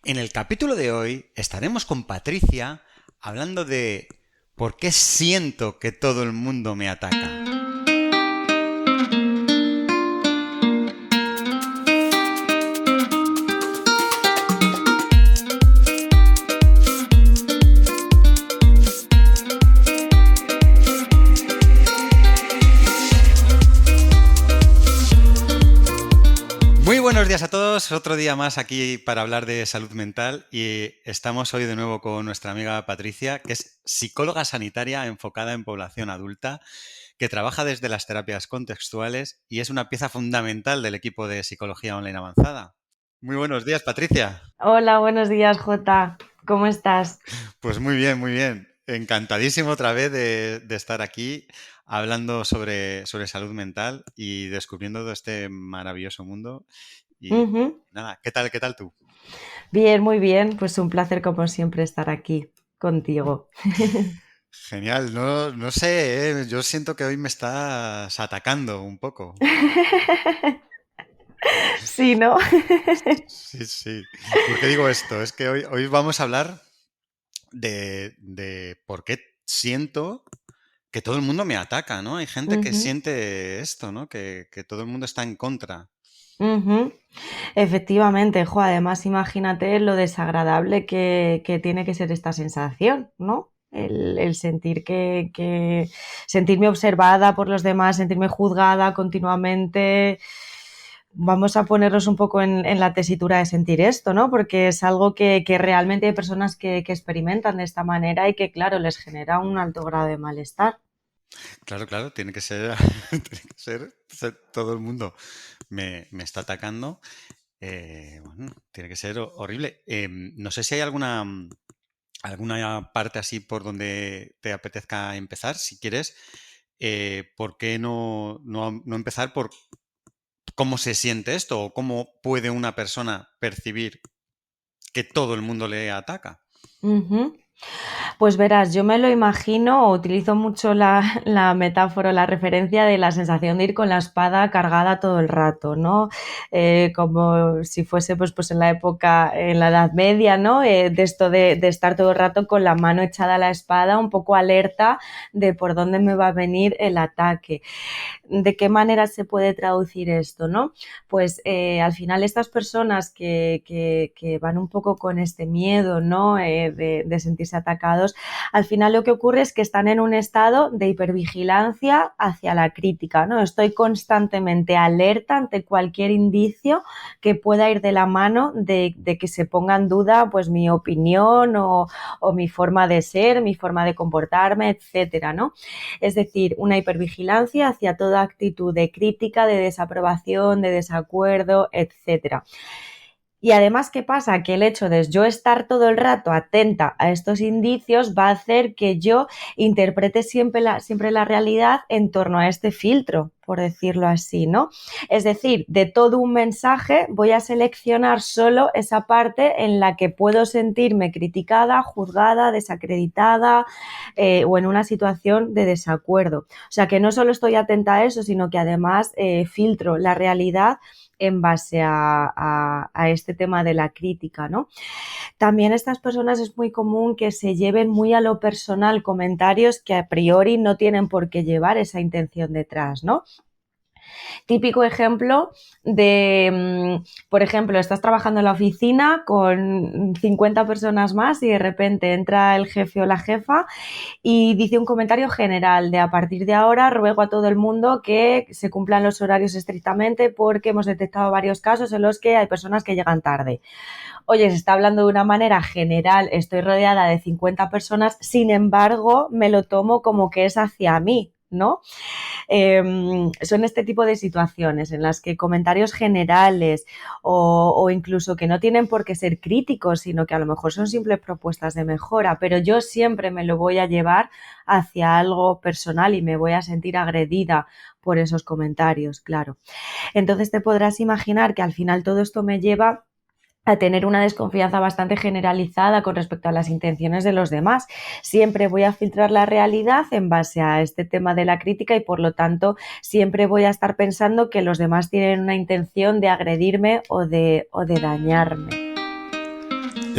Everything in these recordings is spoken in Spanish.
En el capítulo de hoy estaremos con Patricia hablando de por qué siento que todo el mundo me ataca. Muy buenos días a todos, otro día más aquí para hablar de salud mental y estamos hoy de nuevo con nuestra amiga Patricia, que es psicóloga sanitaria enfocada en población adulta, que trabaja desde las terapias contextuales y es una pieza fundamental del equipo de psicología online avanzada. Muy buenos días, Patricia. Hola, buenos días, Jota. ¿Cómo estás? Pues muy bien, muy bien. Encantadísimo otra vez de estar aquí hablando sobre salud mental y descubriendo todo este maravilloso mundo. Y Ujú. nada, qué tal tú? Bien, muy bien. Pues un placer como siempre estar aquí contigo. Genial, no sé, yo siento que hoy me estás atacando un poco. Sí, ¿no? Sí, sí. ¿Por qué digo esto? Es que hoy vamos a hablar de por qué siento que todo el mundo me ataca, ¿no? Hay gente que Ujú, siente esto, ¿no? Que todo el mundo está en contra. ujú. Efectivamente, jo, además imagínate lo desagradable que tiene que ser esta sensación, ¿no? El sentir sentirme observada por los demás, sentirme juzgada continuamente. Vamos a ponernos un poco en la tesitura de sentir esto, ¿no? Porque es algo que realmente hay personas que experimentan de esta manera y que, claro, les genera un alto grado de malestar. Claro, claro, tiene que ser, tiene que ser todo el mundo me está atacando. Bueno, tiene que ser horrible. No sé si hay alguna parte así por donde te apetezca empezar. Si quieres, ¿por qué no empezar por cómo se siente esto o cómo puede una persona percibir que todo el mundo le ataca? Ujú. Pues verás, yo me lo imagino o utilizo mucho la metáfora, la referencia de la sensación de ir con la espada cargada todo el rato, ¿no? Como si fuese pues en la época, en la Edad Media, ¿no? De esto de estar todo el rato con la mano echada a la espada, un poco alerta de por dónde me va a venir el ataque. ¿De qué manera se puede traducir esto, no? Pues al final estas personas que van un poco con este miedo, ¿no? De sentirse atacados, al final lo que ocurre es que están en un estado de hipervigilancia hacia la crítica, ¿no? Estoy constantemente alerta ante cualquier indicio que pueda ir de la mano de que se ponga en duda pues mi opinión o mi forma de ser, mi forma de comportarme, etcétera, ¿no? Es decir, una hipervigilancia hacia toda actitud de crítica, de desaprobación, de desacuerdo, etcétera. Y además, ¿qué pasa? Que el hecho de yo estar todo el rato atenta a estos indicios va a hacer que yo interprete siempre la realidad en torno a este filtro, por decirlo así, ¿no? Es decir, de todo un mensaje voy a seleccionar solo esa parte en la que puedo sentirme criticada, juzgada, desacreditada o en una situación de desacuerdo. O sea, que no solo estoy atenta a eso, sino que además filtro la realidad en base a este tema de la crítica, ¿no? También estas personas es muy común que se lleven muy a lo personal comentarios que a priori no tienen por qué llevar esa intención detrás, ¿no? Típico ejemplo por ejemplo, estás trabajando en la oficina con 50 personas más y de repente entra el jefe o la jefa y dice un comentario general de a partir de ahora ruego a todo el mundo que se cumplan los horarios estrictamente porque hemos detectado varios casos en los que hay personas que llegan tarde. Oye, se está hablando de una manera general, estoy rodeada de 50 personas, sin embargo, me lo tomo como que es hacia mí, ¿no? Son este tipo de situaciones en las que comentarios generales o incluso que no tienen por qué ser críticos, sino que a lo mejor son simples propuestas de mejora, pero yo siempre me lo voy a llevar hacia algo personal y me voy a sentir agredida por esos comentarios, claro. Entonces te podrás imaginar que al final todo esto me lleva a tener una desconfianza bastante generalizada con respecto a las intenciones de los demás. Siempre voy a filtrar la realidad en base a este tema de la crítica y por lo tanto siempre voy a estar pensando que los demás tienen una intención de agredirme o de dañarme.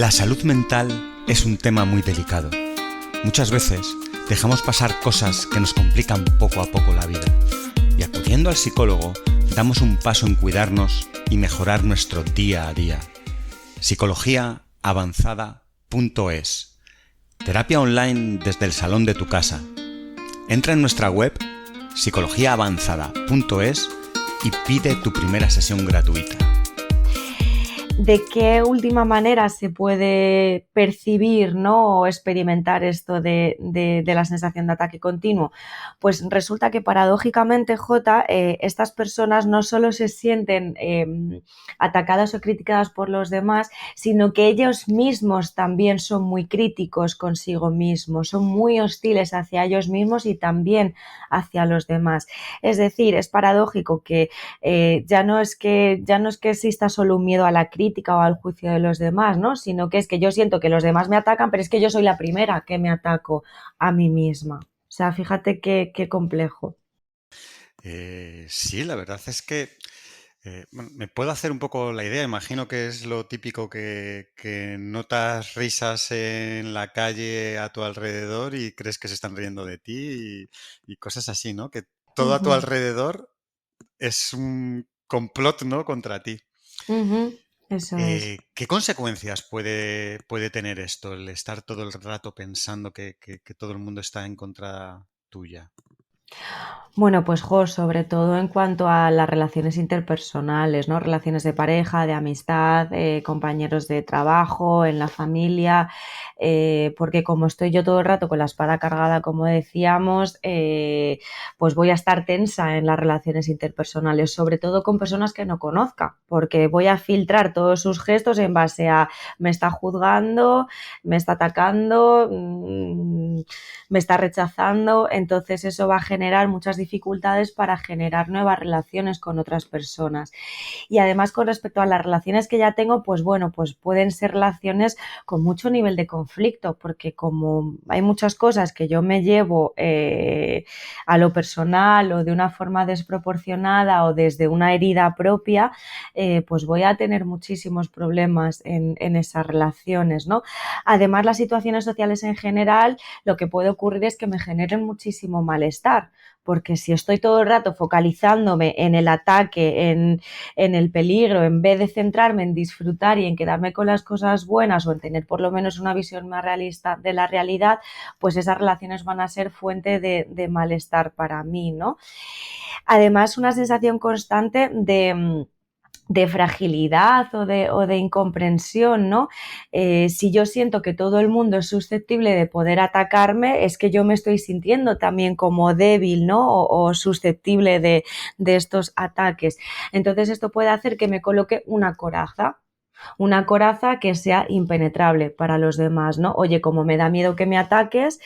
La salud mental es un tema muy delicado. Muchas veces dejamos pasar cosas que nos complican poco a poco la vida. Y acudiendo al psicólogo, damos un paso en cuidarnos y mejorar nuestro día a día. Psicologiaavanzada.es. Terapia online desde el salón de tu casa. Entra en nuestra web psicologiaavanzada.es y pide tu primera sesión gratuita. ¿De qué última manera se puede percibir, ¿no? O experimentar esto de la sensación de ataque continuo? Pues resulta que paradójicamente, Jota, estas personas no solo se sienten atacadas o criticadas por los demás, sino que ellos mismos también son muy críticos consigo mismos, son muy hostiles hacia ellos mismos y también hacia los demás. Es decir, es paradójico que ya no es que exista solo un miedo a la crítica o al juicio de los demás, ¿no? Sino que es que yo siento que los demás me atacan, pero es que yo soy la primera que me ataco a mí misma. O sea, fíjate qué complejo. Sí, la verdad es que bueno, me puedo hacer un poco la idea. Imagino que es lo típico que notas risas en la calle a tu alrededor y crees que se están riendo de ti y cosas así, ¿no? Que todo a tu alrededor es un complot, ¿no? Contra ti. Eso es. ¿Qué consecuencias puede tener esto, el estar todo el rato pensando que todo el mundo está en contra tuya? Bueno, pues sobre todo en cuanto a las relaciones interpersonales, ¿no? Relaciones de pareja, de amistad, compañeros de trabajo, en la familia, porque como estoy yo todo el rato con la espada cargada, como decíamos, pues voy a estar tensa en las relaciones interpersonales, sobre todo con personas que no conozca, porque voy a filtrar todos sus gestos en base a me está juzgando, me está atacando, me está rechazando, entonces eso va a generar muchas dificultades para generar nuevas relaciones con otras personas. Y además, con respecto a las relaciones que ya tengo, pues bueno, pues pueden ser relaciones con mucho nivel de conflicto, porque como hay muchas cosas que yo me llevo a lo personal o de una forma desproporcionada o desde una herida propia, pues voy a tener muchísimos problemas en esas relaciones, ¿no? Además, las situaciones sociales en general, lo que puede ocurrir es que me generen muchísimo malestar, porque si estoy todo el rato focalizándome en el ataque, en el peligro, en vez de centrarme en disfrutar y en quedarme con las cosas buenas o en tener por lo menos una visión más realista de la realidad, pues esas relaciones van a ser fuente de malestar para mí, ¿no? Además, una sensación constante de fragilidad o de incomprensión, ¿no? Si yo siento que todo el mundo es susceptible de poder atacarme, es que yo me estoy sintiendo también como débil, ¿no? O susceptible de estos ataques. Entonces esto puede hacer que me coloque una coraza que sea impenetrable para los demás, ¿no? Oye, como me da miedo que me ataques,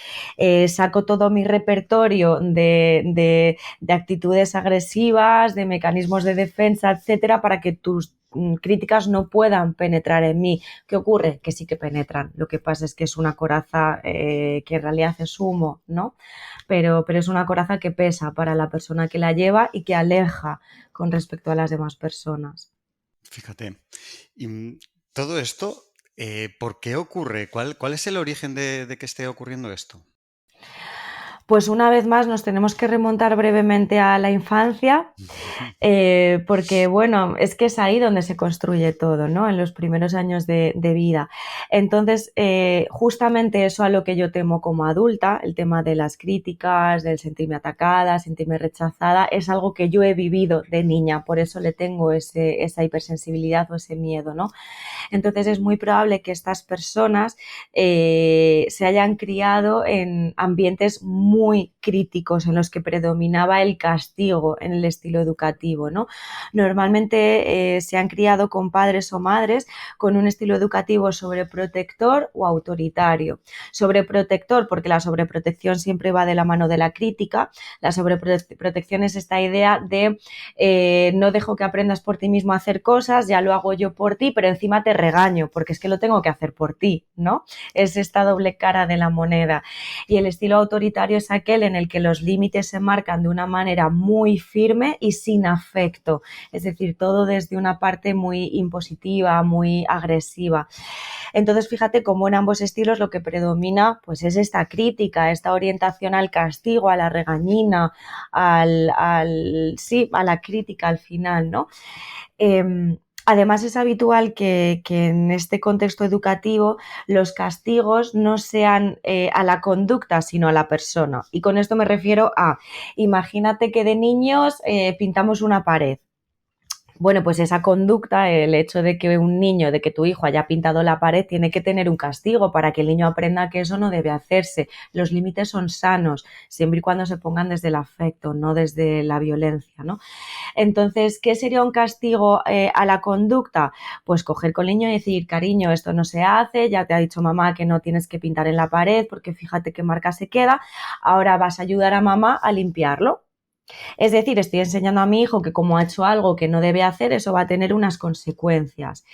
saco todo mi repertorio de actitudes agresivas, de mecanismos de defensa, etcétera, para que tus críticas no puedan penetrar en mí. ¿Qué ocurre? Que sí que penetran. Lo que pasa es que es una coraza que en realidad es humo, ¿no? Pero es una coraza que pesa para la persona que la lleva y que aleja con respecto a las demás personas. Fíjate. Y todo esto, ¿por qué ocurre? ¿Cuál es el origen de que esté ocurriendo esto? Pues una vez más nos tenemos que remontar brevemente a la infancia, porque bueno, es que es ahí donde se construye todo, ¿no? En los primeros años de vida. Entonces, justamente eso a lo que yo temo como adulta, el tema de las críticas, del sentirme atacada, sentirme rechazada, es algo que yo he vivido de niña, por eso le tengo esa hipersensibilidad o ese miedo, ¿no? Entonces es muy probable que estas personas se hayan criado en ambientes muy críticos en los que predominaba el castigo en el estilo educativo, ¿no? Normalmente se han criado con padres o madres con un estilo educativo sobreprotector o autoritario. Sobreprotector porque la sobreprotección siempre va de la mano de la crítica. La sobreprotección es esta idea de no dejo que aprendas por ti mismo a hacer cosas, ya lo hago yo por ti, pero encima te regaño porque es que lo tengo que hacer por ti, ¿no? Es esta doble cara de la moneda. Y el estilo autoritario es aquel en el que los límites se marcan de una manera muy firme y sin afecto, es decir, todo desde una parte muy impositiva, muy agresiva. Entonces, fíjate cómo en ambos estilos lo que predomina pues es esta crítica, esta orientación al castigo, a la regañina, sí, a la crítica al final, ¿no? Además, es habitual que en este contexto educativo los castigos no sean a la conducta, sino a la persona. Y con esto me refiero a, imagínate que de niños pintamos una pared. Bueno, pues esa conducta, el hecho de que un niño, de que tu hijo haya pintado la pared, tiene que tener un castigo para que el niño aprenda que eso no debe hacerse. Los límites son sanos, siempre y cuando se pongan desde el afecto, no desde la violencia, ¿no? Entonces, ¿qué sería un castigo a la conducta? Pues coger con el niño y decir, cariño, esto no se hace, ya te ha dicho mamá que no tienes que pintar en la pared porque fíjate qué marca se queda, ahora vas a ayudar a mamá a limpiarlo. Es decir, estoy enseñando a mi hijo que como ha hecho algo que no debe hacer, eso va a tener unas consecuencias.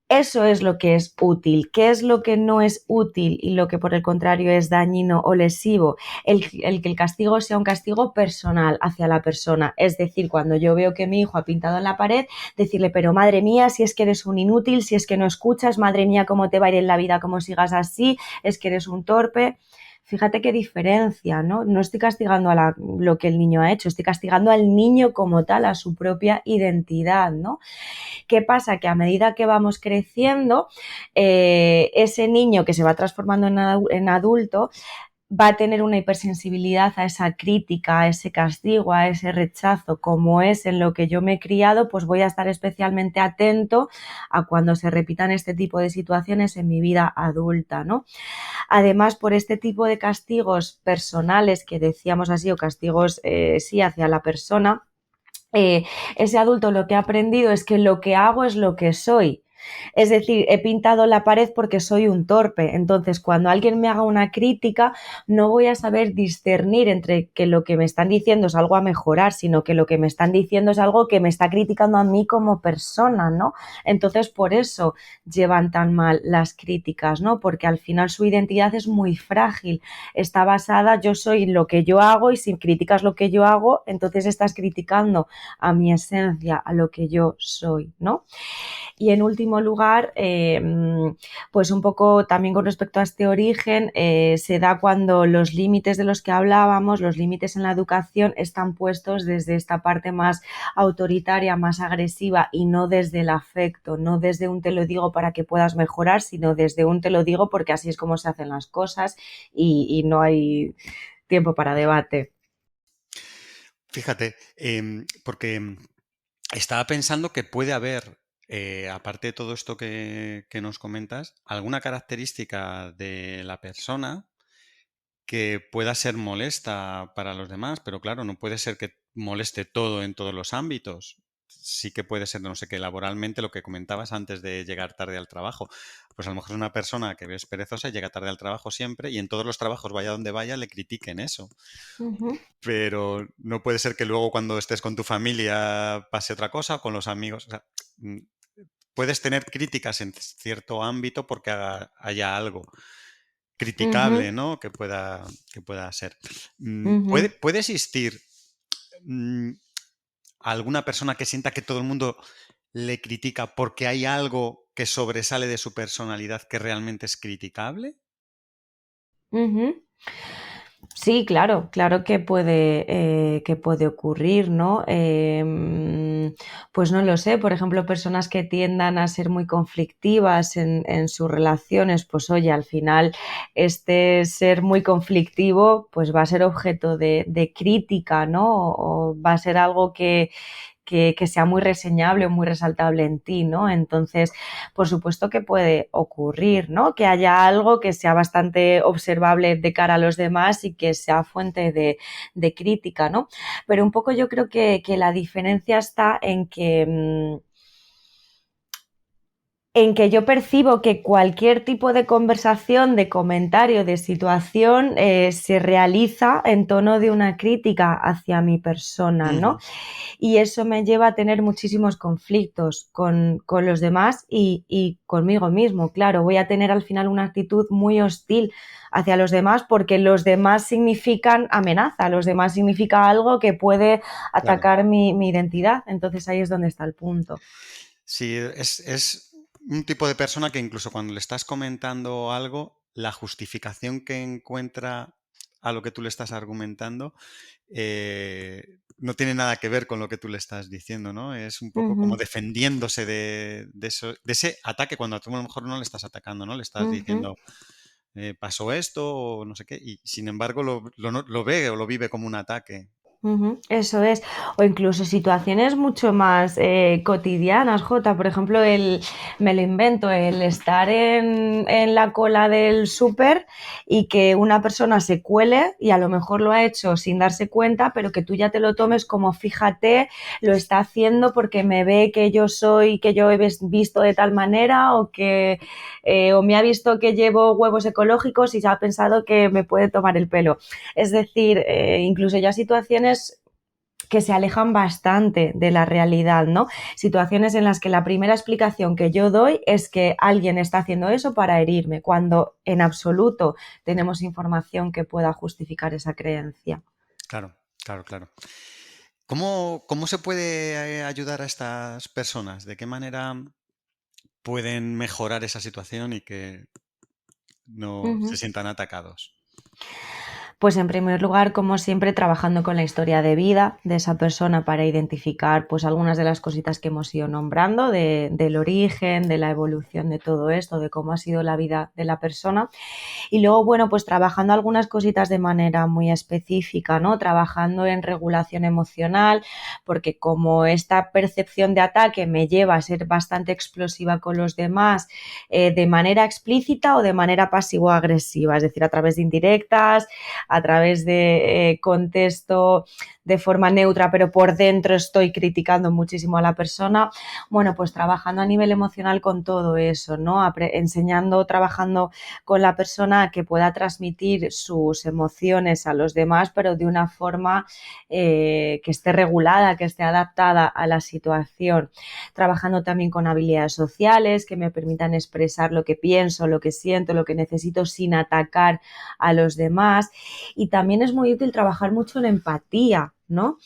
Eso es lo que es útil. ¿Qué es lo que no es útil y lo que por el contrario es dañino o lesivo? El que el castigo sea un castigo personal hacia la persona. Es decir, cuando yo veo que mi hijo ha pintado en la pared, decirle, pero madre mía, si es que eres un inútil, si es que no escuchas, madre mía, cómo te va a ir en la vida como sigas así, es que eres un torpe. Fíjate qué diferencia, ¿no? No estoy castigando a lo que el niño ha hecho, estoy castigando al niño como tal, a su propia identidad, ¿no? ¿Qué pasa? Que a medida que vamos creciendo, ese niño que se va transformando en adulto va a tener una hipersensibilidad a esa crítica, a ese castigo, a ese rechazo, como es en lo que yo me he criado, pues voy a estar especialmente atento a cuando se repitan este tipo de situaciones en mi vida adulta, ¿no? Además, por este tipo de castigos personales que decíamos así, o castigos sí hacia la persona, ese adulto lo que ha aprendido es que lo que hago es lo que soy. Es decir, he pintado la pared porque soy un torpe. Entonces, cuando alguien me haga una crítica, no voy a saber discernir entre que lo que me están diciendo es algo a mejorar, sino que lo que me están diciendo es algo que me está criticando a mí como persona, ¿no? Entonces, por eso llevan tan mal las críticas, ¿no? Porque al final su identidad es muy frágil. Está basada, yo soy lo que yo hago y si criticas lo que yo hago, entonces estás criticando a mi esencia, a lo que yo soy, ¿no? Y en último lugar, pues un poco también con respecto a este origen, se da cuando los límites de los que hablábamos, los límites en la educación, están puestos desde esta parte más autoritaria, más agresiva y no desde el afecto, no desde un te lo digo para que puedas mejorar, sino desde un te lo digo porque así es como se hacen las cosas y no hay tiempo para debate. Fíjate, porque estaba pensando que puede haber, aparte de todo esto que nos comentas, alguna característica de la persona que pueda ser molesta para los demás, pero claro, no puede ser que moleste todo en todos los ámbitos. Sí que puede ser, no sé qué, laboralmente lo que comentabas antes de llegar tarde al trabajo. Pues a lo mejor es una persona que ves perezosa y llega tarde al trabajo siempre y en todos los trabajos, vaya donde vaya, le critiquen eso. Uh-huh. Pero no puede ser que luego cuando estés con tu familia pase otra cosa o con los amigos. O sea, mm, puedes tener críticas en cierto ámbito porque haya algo criticable, Uh-huh. ¿no? Que pueda ser. Uh-huh. ¿Puede existir mm, alguna persona que sienta que todo el mundo le critica porque hay algo que sobresale de su personalidad que realmente es criticable? Uh-huh. Sí, claro, claro que puede ocurrir, ¿no? Pues no lo sé, por ejemplo, personas que tiendan a ser muy conflictivas en sus relaciones, pues oye, al final este ser muy conflictivo pues va a ser objeto de crítica, ¿no? O va a ser algo que sea muy reseñable o muy resaltable en ti, ¿no? Entonces, por supuesto que puede ocurrir, ¿no? Que haya algo que sea bastante observable de cara a los demás y que sea fuente de crítica, ¿no? Pero un poco yo creo que la diferencia está en que yo percibo que cualquier tipo de conversación, de comentario, de situación se realiza en tono de una crítica hacia mi persona, ¿no? Ujú. Y eso me lleva a tener muchísimos conflictos con los demás y conmigo mismo. Claro, voy a tener al final una actitud muy hostil hacia los demás porque los demás significan amenaza, los demás significa algo que puede Claro. atacar mi identidad. Entonces ahí es donde está el punto. Sí, es un tipo de persona que incluso cuando le estás comentando algo, la justificación que encuentra a lo que tú le estás argumentando no tiene nada que ver con lo que tú le estás diciendo, ¿no? Es un poco como Ujú, defendiéndose de eso, de ese ataque cuando tú a lo mejor no le estás atacando, ¿no? Le estás ujú. diciendo, pasó esto o no sé qué, y sin embargo lo ve o lo vive como un ataque. Ujú, eso es. O incluso situaciones mucho más cotidianas, Jota. Por ejemplo, me lo invento, el estar en la cola del súper y que una persona se cuele y a lo mejor lo ha hecho sin darse cuenta, pero que tú ya te lo tomes como fíjate, lo está haciendo porque me ve que yo soy, que yo he visto de tal manera o me ha visto que llevo huevos ecológicos y se ha pensado que me puede tomar el pelo. Es decir, incluso ya situaciones que se alejan bastante de la realidad, ¿no? Situaciones en las que la primera explicación que yo doy es que alguien está haciendo eso para herirme, cuando en absoluto tenemos información que pueda justificar esa creencia. Claro, claro, claro. ¿Cómo se puede ayudar a estas personas? ¿De qué manera pueden mejorar esa situación y que no se Ujú. sientan atacados? Pues en primer lugar, como siempre, trabajando con la historia de vida de esa persona para identificar pues algunas de las cositas que hemos ido nombrando, del origen, de la evolución de todo esto, de cómo ha sido la vida de la persona. Y luego, bueno, pues trabajando algunas cositas de manera muy específica, ¿no? Trabajando en regulación emocional, porque como esta percepción de ataque me lleva a ser bastante explosiva con los demás, de manera explícita o de manera pasivo-agresiva, es decir, a través de indirectas, a través de contexto de forma neutra, pero por dentro estoy criticando muchísimo a la persona. Bueno, pues trabajando a nivel emocional con todo eso, ¿no? Enseñando, trabajando con la persona que pueda transmitir sus emociones a los demás, pero de una forma que esté regulada, que esté adaptada a la situación. Trabajando también con habilidades sociales que me permitan expresar lo que pienso, lo que siento, lo que necesito sin atacar a los demás. Y también es muy útil trabajar mucho en empatía, ¿no?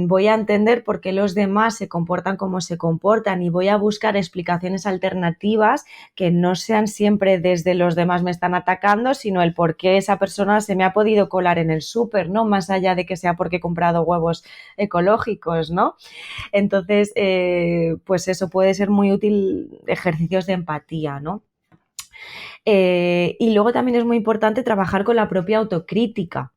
Voy a entender por qué los demás se comportan como se comportan y voy a buscar explicaciones alternativas que no sean siempre desde los demás me están atacando, sino el por qué esa persona se me ha podido colar en el súper, ¿no? Más allá de que sea porque he comprado huevos ecológicos, ¿no? Entonces, pues eso puede ser muy útil, ejercicios de empatía, ¿no? Y luego también es muy importante trabajar con la propia autocrítica,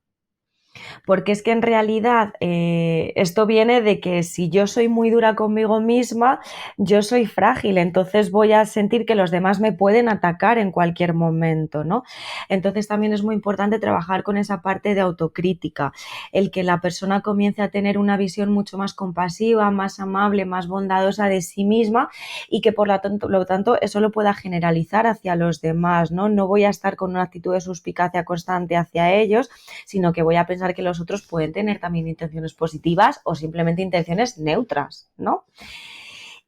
porque es que en realidad esto viene de que si yo soy muy dura conmigo misma, yo soy frágil, entonces voy a sentir que los demás me pueden atacar en cualquier momento, ¿no? Entonces también es muy importante trabajar con esa parte de autocrítica, el que la persona comience a tener una visión mucho más compasiva, más amable, más bondadosa de sí misma y que lo tanto eso lo pueda generalizar hacia los demás, ¿no? No voy a estar con una actitud de suspicacia constante hacia ellos, sino que voy a pensar que los otros pueden tener también intenciones positivas o simplemente intenciones neutras, ¿no?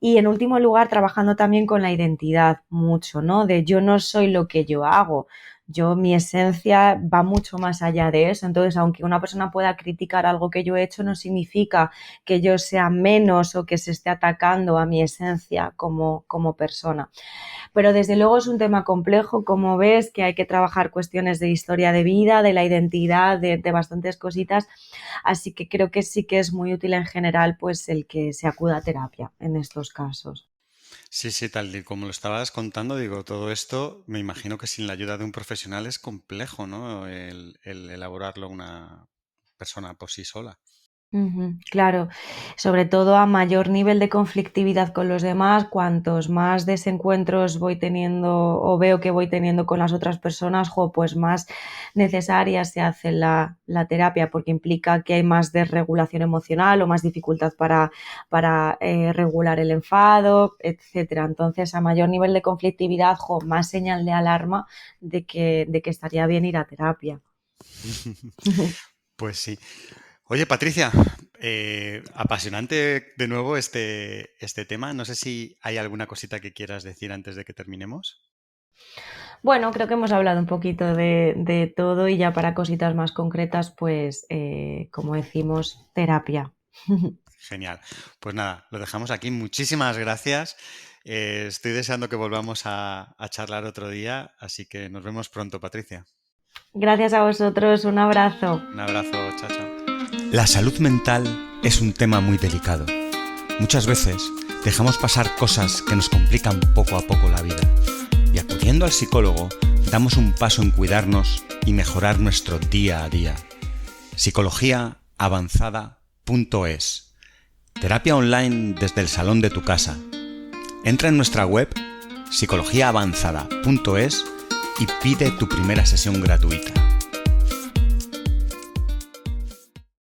Y en último lugar, trabajando también con la identidad mucho, ¿no? De yo no soy lo que yo hago. Mi esencia va mucho más allá de eso. Entonces, aunque una persona pueda criticar algo que yo he hecho, no significa que yo sea menos o que se esté atacando a mi esencia como persona. Pero desde luego es un tema complejo, como ves, que hay que trabajar cuestiones de historia de vida, de la identidad, de bastantes cositas. Así que creo que sí que es muy útil en general pues el que se acuda a terapia en estos casos. Sí, sí, tal y como lo estabas contando, digo, todo esto me imagino que sin la ayuda de un profesional es complejo, ¿no? El elaborarlo una persona por sí sola. Ujú, claro, sobre todo a mayor nivel de conflictividad con los demás, cuantos más desencuentros voy teniendo o veo que voy teniendo con las otras personas, pues más necesaria se hace la terapia porque implica que hay más desregulación emocional o más dificultad para regular el enfado, etcétera. Entonces, a mayor nivel de conflictividad, más señal de alarma de que estaría bien ir a terapia. Pues sí. Oye, Patricia, apasionante de nuevo este tema. No sé si hay alguna cosita que quieras decir antes de que terminemos. Bueno, creo que hemos hablado un poquito de todo y ya para cositas más concretas, pues como decimos, terapia. Genial. Pues nada, lo dejamos aquí. Muchísimas gracias. Estoy deseando que volvamos a charlar otro día, así que nos vemos pronto, Patricia. Gracias a vosotros, un abrazo. Un abrazo, chao, chao. La salud mental es un tema muy delicado. Muchas veces dejamos pasar cosas que nos complican poco a poco la vida. Y acudiendo al psicólogo, damos un paso en cuidarnos y mejorar nuestro día a día. psicologiaavanzada.es. Terapia online desde el salón de tu casa. Entra en nuestra web psicologiaavanzada.es y pide tu primera sesión gratuita.